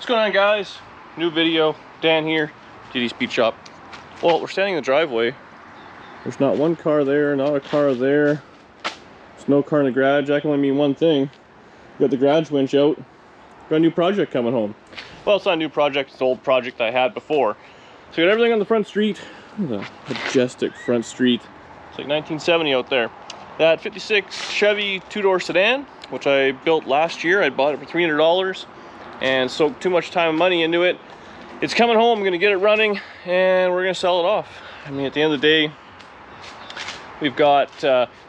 going on, guys? New video. Dan here, GD Speed Shop. Well, we're standing in the driveway. There's not one car there, not a car there. There's no car in the garage. That can only mean one thing. Got the garage winch out. Got a new project coming home. Well, it's not a new project, it's an old project I had before. So got everything on the front street. Look at the majestic front street. It's like 1970 out there. That 56 Chevy two-door sedan, which I built last year. I bought it for $300 and soaked too much time and money into it. It's coming home. I'm gonna get it running and we're gonna sell it off. I mean, at the end of the day, we've got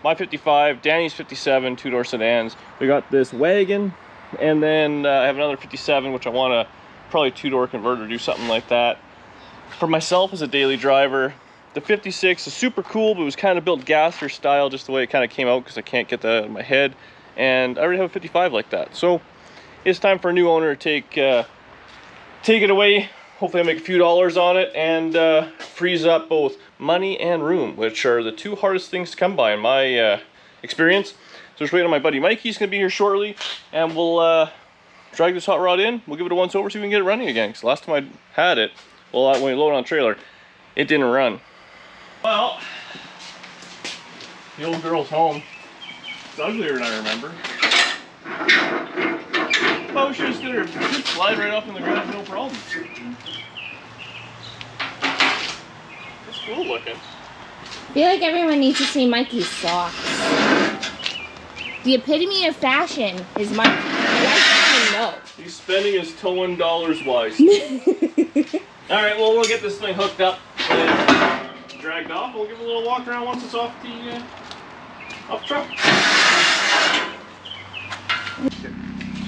my 55, Danny's 57 two-door sedans. We got this wagon, and then I have another 57, which I want to probably two-door convert or do something like that. For myself as a daily driver, the 56 is super cool, but it was kind of built gasser style, just the way it kind of came out, because I can't get that out of my head. And I already have a 55 like that. So it's time for a new owner to take it away. Hopefully I'll make a few dollars on it and frees up both money and room, which are the two hardest things to come by in my experience. So just waiting on my buddy Mike. He's gonna be here shortly, and we'll drag this hot rod in. We'll give it a once over, see if we can get it running again. Because last time I had it, well, when we loaded on the trailer, it didn't run. Well, the old girl's home. It's uglier than I remember. Oh, she just did her slide right off in the ground, no problem. It's cool looking. I feel like everyone needs to see Mikey's socks. The epitome of fashion is Mikey. You guys know. He's spending his towing dollars wisely. Alright, well, we'll get this thing hooked up and dragged off. We'll give it a little walk around once it's off the truck.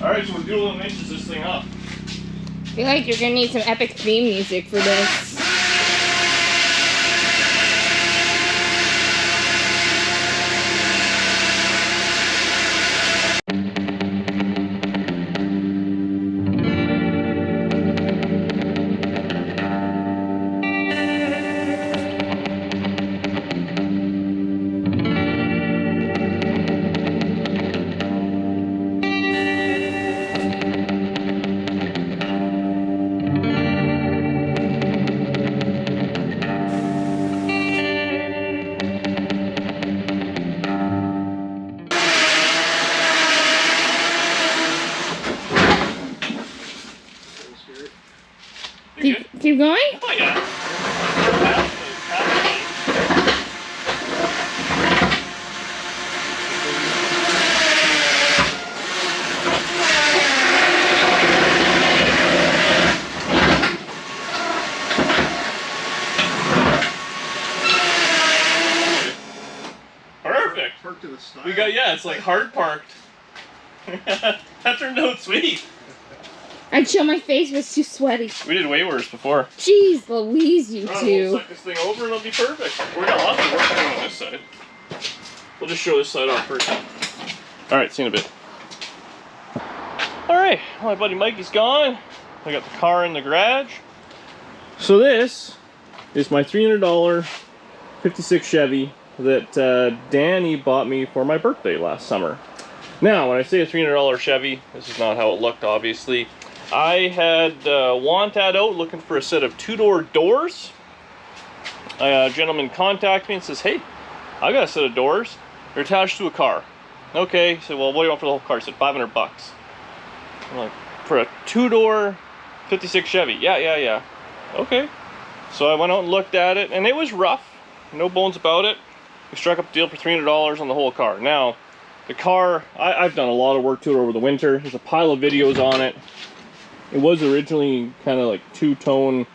Alright, so we're doing a little inches this thing up. I feel like you're gonna need some epic theme music for this. Keep going? Oh, yeah. Perfect. Parked to the style. We got, yeah, it's like hard parked. That turned out sweet. I'd show my face was too sweaty. We did way worse before. Jeez Louise, you two. We'll suck this thing over and it'll be perfect. We're gonna have to work on this side. We'll just show this side off first. Alright, see you in a bit. Alright, my buddy Mikey's gone. I got the car in the garage. So this is my $300 56 Chevy that Danny bought me for my birthday last summer. Now, when I say a $300 Chevy, this is not how it looked, obviously. I had want ad out looking for a set of two-door doors. A gentleman contacted me and says, hey, I got a set of doors. They're attached to a car. Okay, he said, well, what do you want for the whole car? He said, $500. I'm like, for a two-door 56 Chevy? Yeah. Okay. So I went out and looked at it, and it was rough. No bones about it. We struck up a deal for $300 on the whole car. Now, the car, I've done a lot of work to it over the winter. There's a pile of videos on it. It was originally kind of like two-tone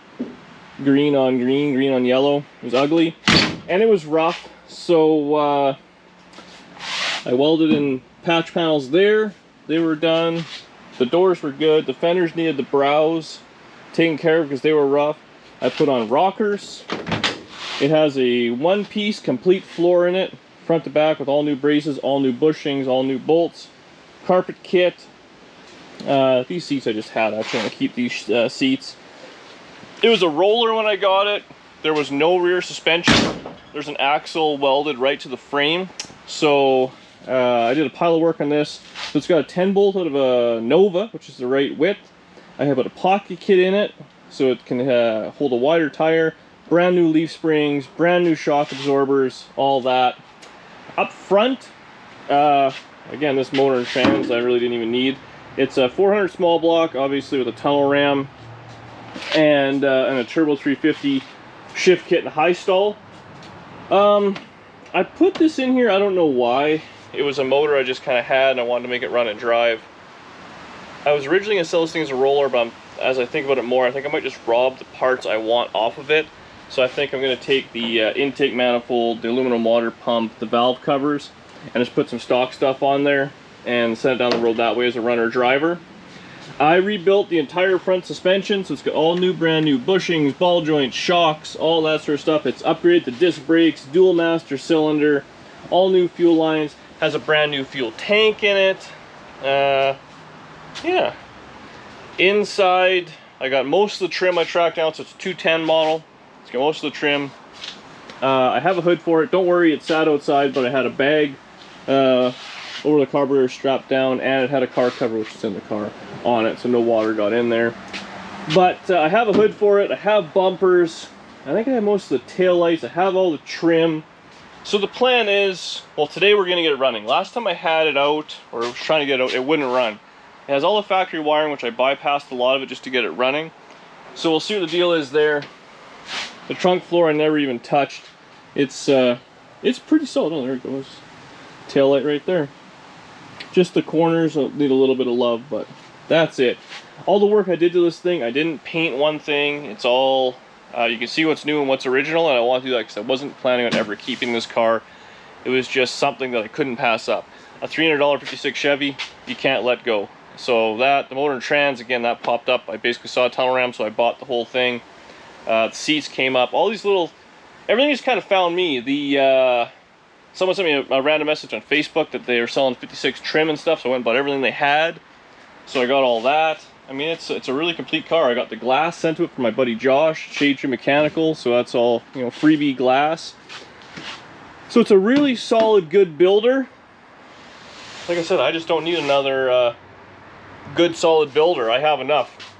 green on green, green on yellow. It was ugly, and it was rough. So I welded in patch panels there. They were done. The doors were good. The fenders needed the brows taken care of because they were rough. I put on rockers. It has a one-piece complete floor in it, front to back, with all new braces, all new bushings, all new bolts, carpet kit. These seats I just had. Actually, I'm going to keep these seats. It was a roller when I got it. There was no rear suspension. There's an axle welded right to the frame. So I did a pile of work on this. So it's got a 10 bolt out of a Nova, which is the right width. I have put a pocket kit in it so it can hold a wider tire, brand new leaf springs, brand new shock absorbers, all that. Up front, again, this motor and fans I really didn't even need. It's a 400 small block, obviously with a tunnel ram and a turbo 350 shift kit and high stall. I put this in here, I don't know why. It was a motor I just kind of had and I wanted to make it run and drive. I was originally going to sell this thing as a roller, but as I think about it more, I think I might just rob the parts I want off of it. So I think I'm going to take the intake manifold, the aluminum water pump, the valve covers, and just put some stock stuff on there and send it down the road that way as a runner driver. I rebuilt the entire front suspension, so it's got all new, brand new bushings, ball joints, shocks, all that sort of stuff. It's upgraded to disc brakes, dual master cylinder, all new fuel lines, has a brand new fuel tank in it. Yeah. Inside, I got most of the trim I tracked down, so it's a 210 model. It's got most of the trim. I have a hood for it. Don't worry, it sat outside, but I had a bag over the carburetor strapped down, and it had a car cover, which is in the car, on it, so no water got in there. But I have a hood for it. I have bumpers. I think I have most of the tail lights. I have all the trim. So the plan is, well, today we're going to get it running. Last time I had it out, or was trying to get it out, it wouldn't run. It has all the factory wiring, which I bypassed a lot of it just to get it running. So we'll see what the deal is there. The trunk floor I never even touched. It's pretty solid. Oh, there it goes. Tail light right there. Just the corners need a little bit of love, but that's it. All the work I did to this thing, I didn't paint one thing. It's all, you can see what's new and what's original, and I want to do that because I wasn't planning on ever keeping this car. It was just something that I couldn't pass up. A $300 56 Chevy, you can't let go. So that, the motor and trans, again, that popped up. I basically saw a tunnel ram, so I bought the whole thing. The seats came up. All these little, everything just kind of found me. Someone sent me a random message on Facebook that they were selling 56 trim and stuff, so I went and bought everything they had. So I got all that. I mean, it's a really complete car. I got the glass sent to it from my buddy Josh, Shade Tree Mechanical, so that's all, you know, freebie glass. So it's a really solid, good builder. Like I said, I just don't need another good, solid builder. I have enough.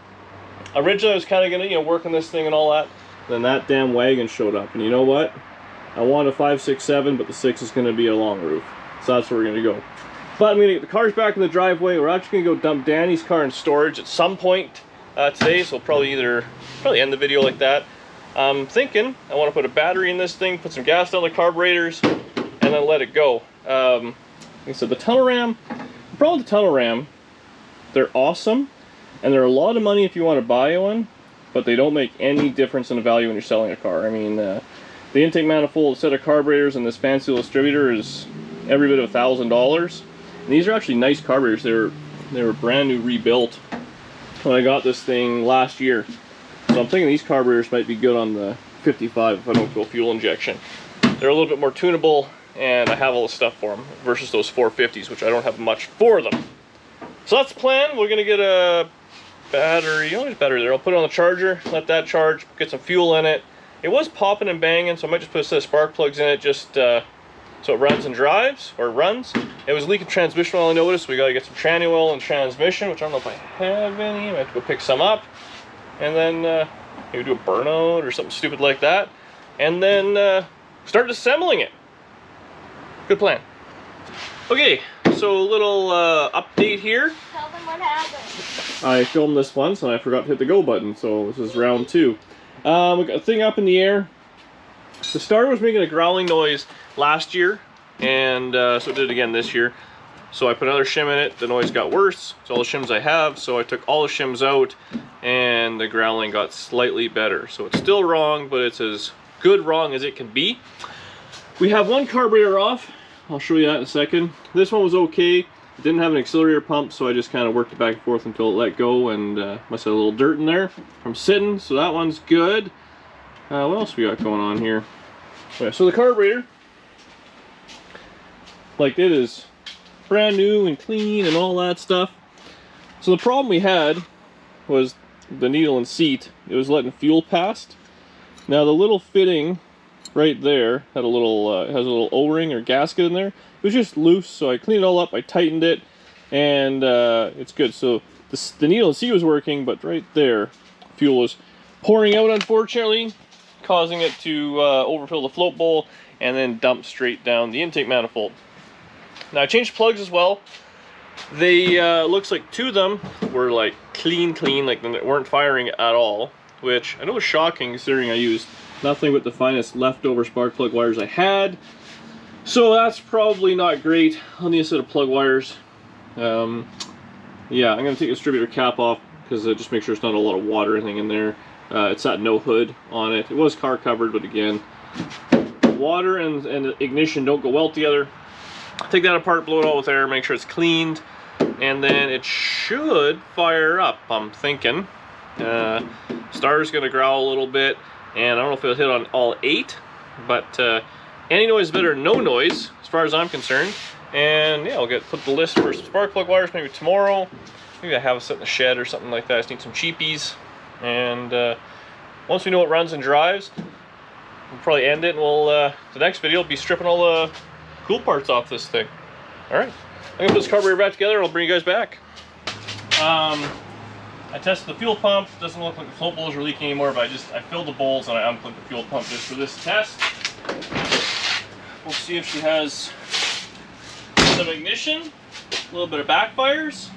Originally, I was kind of gonna, you know, work on this thing and all that. Then that damn wagon showed up, and you know what? I want a 5.67, but the 6 is going to be a long roof. So that's where we're going to go. But I'm going to get the cars back in the driveway. We're actually going to go dump Danny's car in storage at some point today. So we'll probably end the video like that. I'm thinking I want to put a battery in this thing, put some gas down the carburetors, and then let it go. Like I said, the tunnel ram, the problem with the tunnel ram, they're awesome, and they're a lot of money if you want to buy one, but they don't make any difference in the value when you're selling a car. I mean, the intake manifold, set of carburetors, and this fancy little distributor is every bit of $1,000. And these are actually nice carburetors. They were brand new, rebuilt when I got this thing last year. So I'm thinking these carburetors might be good on the 55 if I don't go fuel injection. They're a little bit more tunable, and I have all the stuff for them versus those 450s, which I don't have much for them. So that's the plan. We're gonna get a battery. Oh, there's a battery there. I'll put it on the charger, let that charge, get some fuel in it. It was popping and banging, so I might just put a set of spark plugs in it just so it runs and drives, or runs. It was leaking transmission oil, I noticed, so we gotta get some tranny oil and transmission, which I don't know if I have any. I might have to go pick some up. And then maybe do a burnout or something stupid like that. And then start assembling it. Good plan. Okay, so a little update here. Tell them what happened. I filmed this once and I forgot to hit the go button, so this is round 2. We got a thing up in the air. The starter was making a growling noise last year, and so it did it again this year. So I put another shim in it, the noise got worse. It's all the shims I have, so I took all the shims out, and the growling got slightly better. So it's still wrong, but it's as good wrong as it can be. We have one carburetor off. I'll show you that in a second. This one was okay. It didn't have an accelerator pump, so I just kind of worked it back and forth until it let go, and must have a little dirt in there from sitting, so that one's good. What else we got going on here? Yeah, so the carburetor, like, it is brand new and clean and all that stuff. So the problem we had was the needle and seat. It was letting fuel past. Now the little fitting right there had a little has a little O-ring or gasket in there. It was just loose, so I cleaned it all up, I tightened it, and it's good. So the needle and C was working, but right there, fuel was pouring out, unfortunately, causing it to overfill the float bowl and then dump straight down the intake manifold. Now I changed plugs as well. They looks like 2 of them were like clean, like they weren't firing at all, which I know is shocking considering I used nothing but the finest leftover spark plug wires I had. So that's probably not great on the set of plug wires. Yeah, I'm gonna take the distributor cap off because just make sure there's not a lot of water or anything in there. It's got no hood on it. It was car covered, but again, water and ignition don't go well together. Take that apart, blow it all with air, make sure it's cleaned, and then it should fire up, I'm thinking. Starter's gonna growl a little bit, and I don't know if it'll hit on all 8, but any noise is better than no noise, as far as I'm concerned. And yeah, I'll put the list for some spark plug wires maybe tomorrow. Maybe I have it set in the shed or something like that. I just need some cheapies. And once we know it runs and drives, we'll probably end it, and we'll the next video will be stripping all the cool parts off this thing. Alright, I'm gonna put this carburetor back together and I'll bring you guys back. I tested the fuel pump. Doesn't look like the float bowls are leaking anymore, but I filled the bowls and I unplugged the fuel pump just for this test. We'll see if she has some ignition, a little bit of backfires.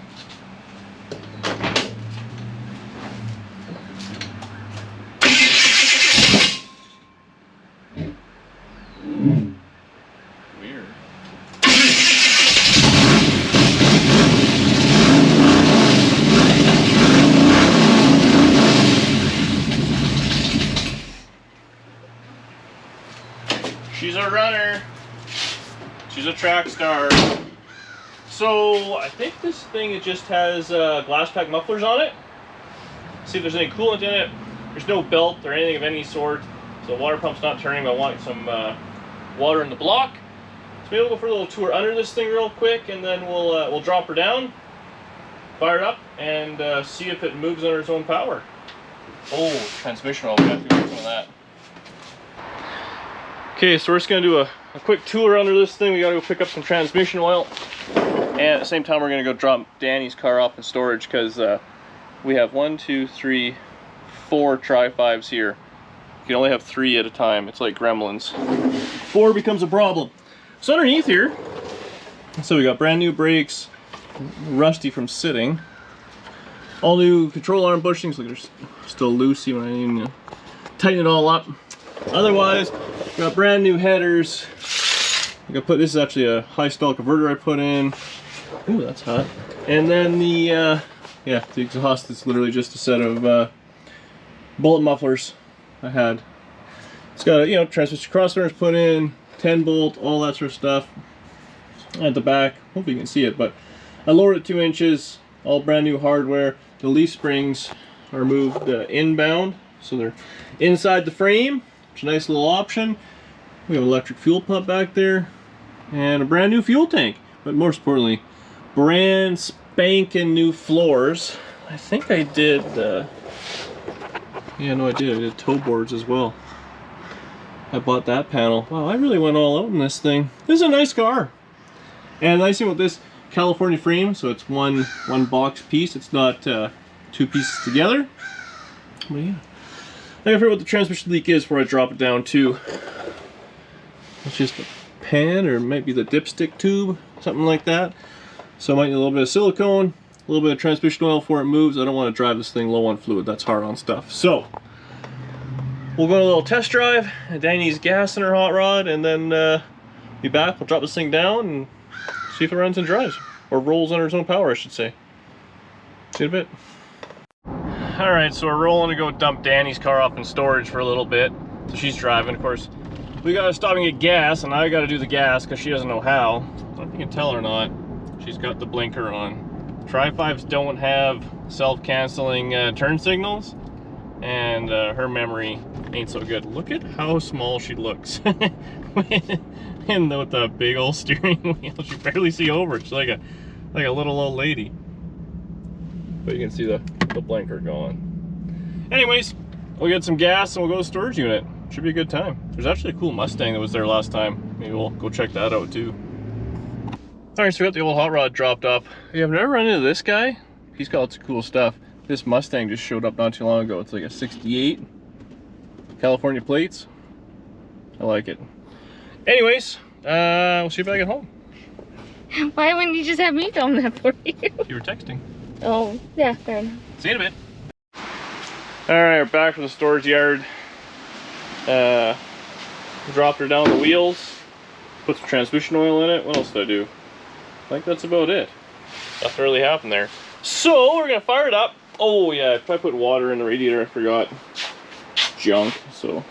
Weird. She's a runner. She's a track star. So I think this thing, it just has glass pack mufflers on it. See if there's any coolant in it. There's no belt or anything of any sort. So the water pump's not turning, but I want some water in the block. So maybe we'll go for a little tour under this thing real quick, and then we'll drop her down, fire it up, and see if it moves under its own power. Oh, transmission oil, we have to do some of that. Okay, so we're just gonna do a quick tour under this thing. We gotta go pick up some transmission oil. And at the same time, we're gonna go drop Danny's car off in storage because we have 1, 2, 3, 4 Tri-5s here. You can only have 3 at a time. It's like gremlins. 4 becomes a problem. So underneath here, so we got brand new brakes, rusty from sitting. All new control arm bushings. Look, they're still loosey when I didn't even tighten it all up. Otherwise, we got brand new headers. This is actually a high stall converter I put in. Ooh, that's hot. And then the exhaust is literally just a set of bullet mufflers I had. It's got a, transmission crossbars put in, 10 bolt, all that sort of stuff. At the back, hopefully you can see it, but I lowered it 2 inches, all brand new hardware. The leaf springs are moved inbound, so they're inside the frame, which is a nice little option. We have an electric fuel pump back there, and a brand new fuel tank. But most importantly, brand spanking new floors. I think I did, yeah, no I did toe boards as well. I bought that panel. Wow, I really went all out in this thing. This is a nice car. And the nice thing with this California frame, so it's one box piece. It's not 2 pieces together. But yeah. I gotta figure out what the transmission leak is before I drop it down too. It's just a pan, or it might be the dipstick tube, something like that. So I might need a little bit of silicone, a little bit of transmission oil before it moves. I don't want to drive this thing low on fluid. That's hard on stuff. So we'll go on a little test drive. Danny needs gas in her hot rod, and then be back. We'll drop this thing down and see if it runs and drives, or rolls under its own power, I should say. See you in a bit. All right, so we're rolling to go dump Danny's car off in storage for a little bit. So she's driving, of course. We gotta stop and get gas, and I gotta do the gas because she doesn't know how. I don't know if you can tell or not. She's got the blinker on. Tri-5s don't have self-canceling turn signals, and her memory ain't so good. Look at how small she looks. And with the big old steering wheel, you barely see over. She's like a little old lady. But you can see the blinker going. Anyways, we'll get some gas and we'll go to the storage unit. Should be a good time. There's actually a cool Mustang that was there last time. Maybe we'll go check that out too. Alright, so we got the old hot rod dropped off. Hey, I've never run into this guy. he's got lots of cool stuff. This Mustang just showed up not too long ago. It's like a 68 California plates. I like it. Anyways, we'll see if I get home. Why wouldn't you just have me film that for you? You were texting. Oh, yeah, fair enough. See you in a bit. Alright, we're back from the storage yard. Dropped her down the wheels. Put some transmission oil in it. What else did I do? I think that's about it. Nothing really happened there. So, we're gonna fire it up. Oh yeah, if I put water in the radiator, I forgot. Junk, so.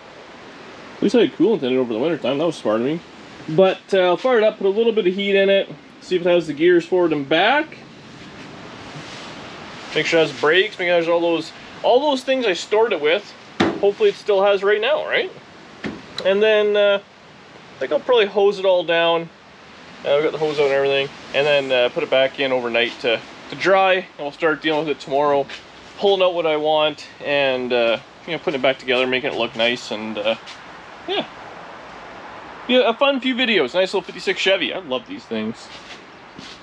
At least I had coolant in it over the winter time. That was smart of me. But I'll fire it up, put a little bit of heat in it. See if it has the gears forward and back. Make sure it has brakes. Make sure it has all those things I stored it with. Hopefully it still has right now, right? And then I think I'll probably hose it all down. I've got the hose out and everything. And then put it back in overnight to dry. And we'll start dealing with it tomorrow. Pulling out what I want and you know, putting it back together, making it look nice, and yeah. Yeah, a fun few videos. Nice little 56 Chevy. I love these things.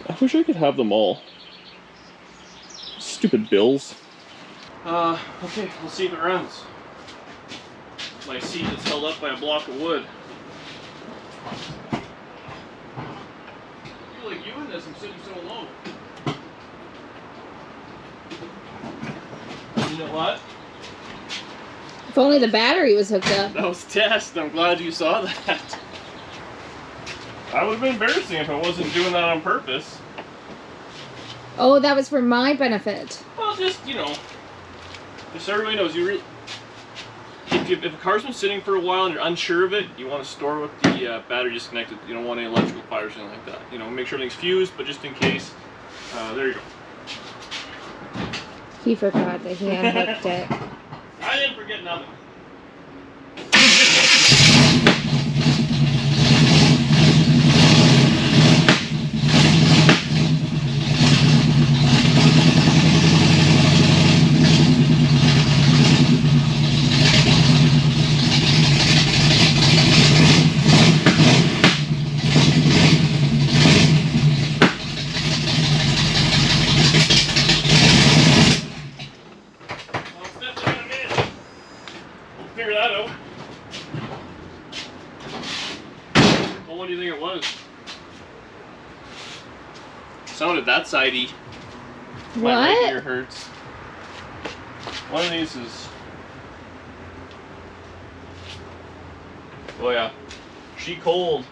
I wish I could have them all. Stupid bills. Okay, let's see if it runs. My seat is held up by a block of wood. I feel like you in this, I'm sitting so low. You know what? If only the battery was hooked up. That was a test. I'm glad you saw that. That would have been embarrassing if I wasn't doing that on purpose. Oh, that was for my benefit. Well, just, you know, just so everybody knows, if a car's been sitting for a while and you're unsure of it, you want to store with the battery disconnected. You don't want any electrical fires or anything like that. You know, make sure everything's fused, but just in case, there you go. He forgot that he unhooked it. I didn't forget nothing. Figure that out. Well, what do you think it was? Sounded that sidey. My right ear hurts. One of these is. Oh yeah, she cold.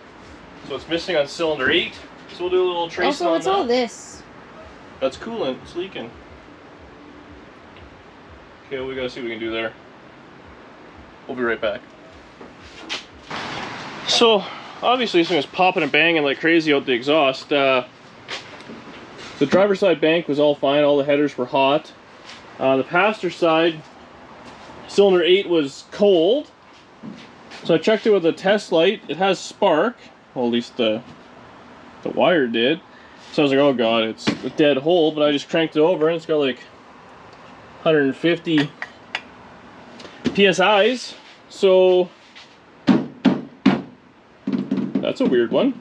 So it's missing on cylinder 8. So we'll do a little tracing on that. Also, what's all this? That's coolant. It's leaking. Okay, we gotta see what we can do there. We'll be right back. So, obviously this thing was popping and banging like crazy out the exhaust. The driver's side bank was all fine, all the headers were hot. The passenger side, cylinder 8 was cold. So I checked it with a test light. It has spark, well at least the wire did. So I was like, oh god, it's a dead hole, but I just cranked it over and it's got like 150 PSIs, so that's a weird one.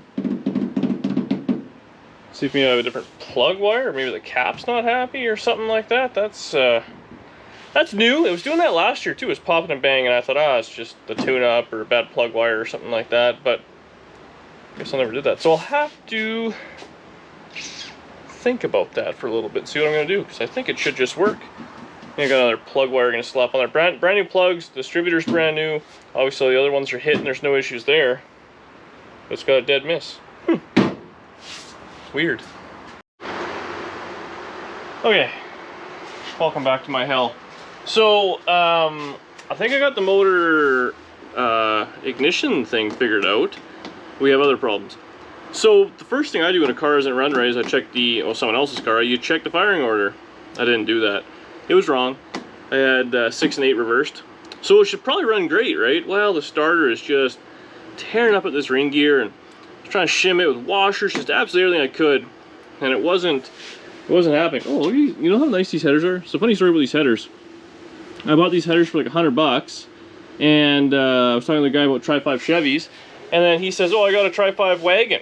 See if we have a different plug wire, or maybe the cap's not happy or something like that. That's new. It was doing that last year too. It was popping and banging. And I thought, it's just the tune-up or a bad plug wire or something like that. But I guess I never did that. So I'll have to think about that for a little bit and see what I'm going to do, because I think it should just work. I got another plug wire going to slap on there. Brand new plugs. The distributor's brand new. Obviously the other ones are hitting. There's no issues there. But it's got a dead miss. Weird. Okay. Welcome back to my hell. So, I think I got the motor ignition thing figured out. We have other problems. So, the first thing I do when a car isn't run right is I check someone else's car, you check the firing order. I didn't do that. It was wrong. I had 6 and 8 reversed. So it should probably run great, right? Well, the starter is just tearing up at this ring gear, and I was trying to shim it with washers, just absolutely everything I could. And it wasn't happening. Oh, look, you know how nice these headers are? So funny story about these headers. I bought these headers for like $100, and I was talking to the guy about Tri-5 Chevys, and then he says, oh, I got a Tri-5 wagon.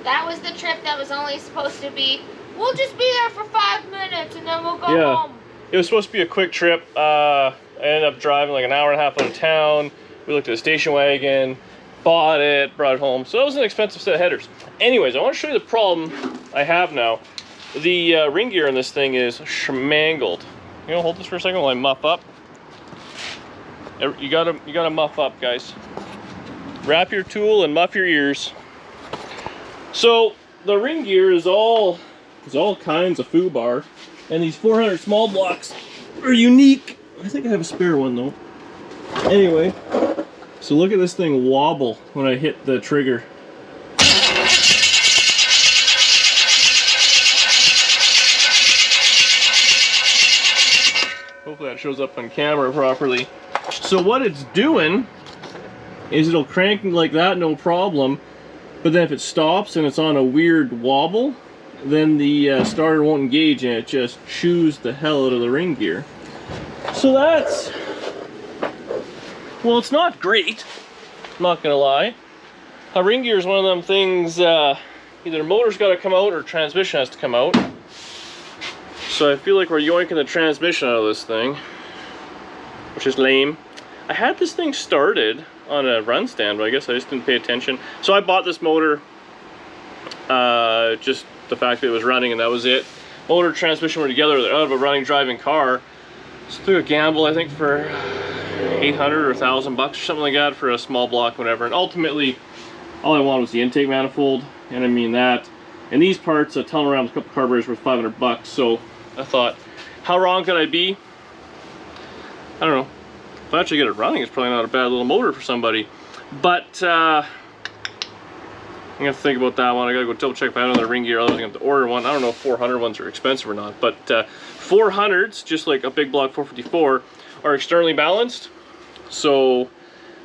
That was the trip that was only supposed to be We'll just be there for 5 minutes and then we'll go home. It was supposed to be a quick trip. I ended up driving like an hour and a half out of town. We looked at a station wagon, bought it, brought it home. So that was an expensive set of headers. Anyways, I want to show you the problem I have now. The ring gear in this thing is schmangled. You know, hold this for a second while I muff up. You gotta muff up, guys. Wrap your tool and muff your ears. So the ring gear is all kinds of foobar, and these 400 small blocks are unique. I think I have a spare one though. Anyway, so look at this thing wobble when I hit the trigger. Hopefully that shows up on camera properly. So what it's doing is it'll crank like that, no problem. But then if it stops and it's on a weird wobble, then the starter won't engage and it just chews the hell out of the ring gear. So that's, well, it's not great, I'm not gonna lie. A ring gear is one of them things, either motor's gotta come out or transmission has to come out. So I feel like we're yoinking the transmission out of this thing, which is lame. I had this thing started on a run stand, but I guess I just didn't pay attention. So I bought this motor, just the fact that it was running and that was it. Motor, transmission were together, they're out of a running, driving car. So took a gamble, I think for 800 or 1,000 bucks or something like that for a small block, whatever. And ultimately, all I wanted was the intake manifold, and I mean that. And these parts, a tunnel around, a couple carburetors worth 500 bucks. So I thought, how wrong could I be? I don't know. If I actually get it running, it's probably not a bad little motor for somebody. But I'm gonna have to think about that one. I gotta go double check if I have another ring gear, otherwise I'm gonna have to order one. I don't know if 400 ones are expensive or not, but 400s, just like a big block 454, are externally balanced. So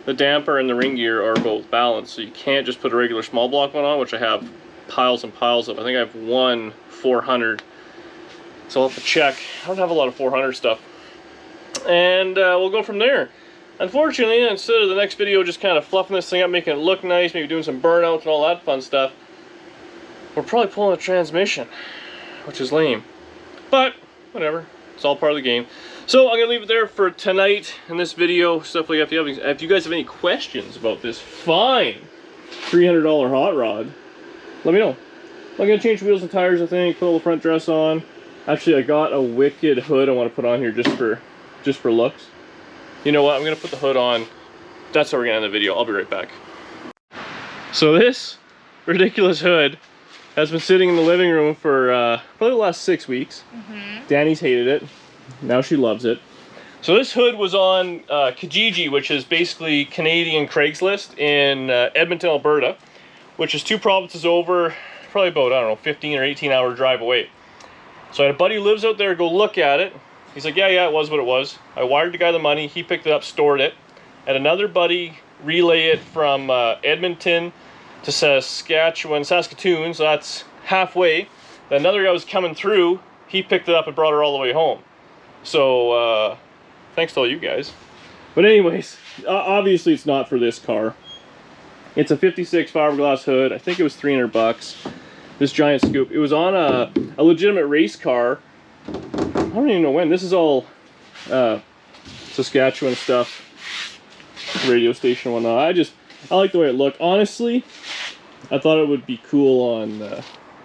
the damper and the ring gear are both balanced. So you can't just put a regular small block one on, which I have piles and piles of. I think I have one 400. So I'll have to check. I don't have a lot of 400 stuff. And we'll go from there. Unfortunately, instead of the next video just kind of fluffing this thing up, making it look nice, maybe doing some burnouts and all that fun stuff, we're probably pulling a transmission, which is lame. But, whatever. It's all part of the game. So, I'm going to leave it there for tonight in this video. Stuff like that. If you guys have any questions about this fine $300 hot rod, let me know. I'm going to change wheels and tires, I think, put all the front dress on. Actually, I got a wicked hood I want to put on here just for looks. You know what, I'm gonna put the hood on. That's how we're gonna end the video. I'll be right back. So this ridiculous hood has been sitting in the living room for probably the last 6 weeks. Danny's hated it. Now she loves it. So this hood was on Kijiji, which is basically Canadian Craigslist in Edmonton, Alberta, which is 2 provinces over, probably about, I don't know, 15 or 18 hour drive away. So I had a buddy who lives out there go look at it. He's like, yeah, it was what it was. I wired the guy the money, he picked it up, stored it. Had another buddy relay it from Edmonton to Saskatoon, so that's halfway. Then another guy was coming through, he picked it up and brought her all the way home. So, thanks to all you guys. But anyways, obviously it's not for this car. It's a 56 fiberglass hood, I think it was 300 bucks. This giant scoop. It was on a legitimate race car. I don't even know when. This is all Saskatchewan stuff, radio station and whatnot. I like the way it looked. Honestly, I thought it would be cool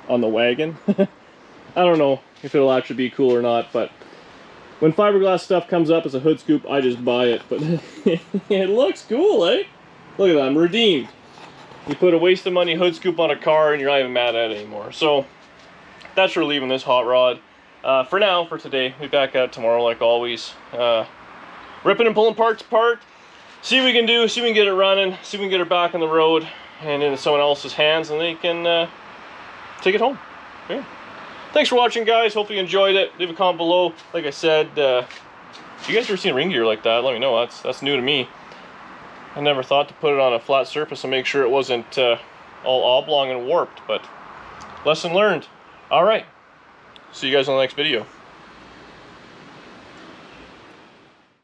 on the wagon. I don't know if it'll actually be cool or not, but when fiberglass stuff comes up as a hood scoop, I just buy it. But it looks cool, eh? Look at that, I'm redeemed. You put a waste of money hood scoop on a car and you're not even mad at it anymore. So that's for leaving this hot rod. For now, for today, we'll be back at it tomorrow like always. Ripping and pulling parts apart. See what we can do, see if we can get it running, see if we can get her back on the road and into someone else's hands and they can take it home. Yeah. Thanks for watching, guys. Hopefully you enjoyed it. Leave a comment below. Like I said, if you guys ever seen ring gear like that, let me know. That's new to me. I never thought to put it on a flat surface and make sure it wasn't all oblong and warped, but lesson learned. All right. See you guys on the next video.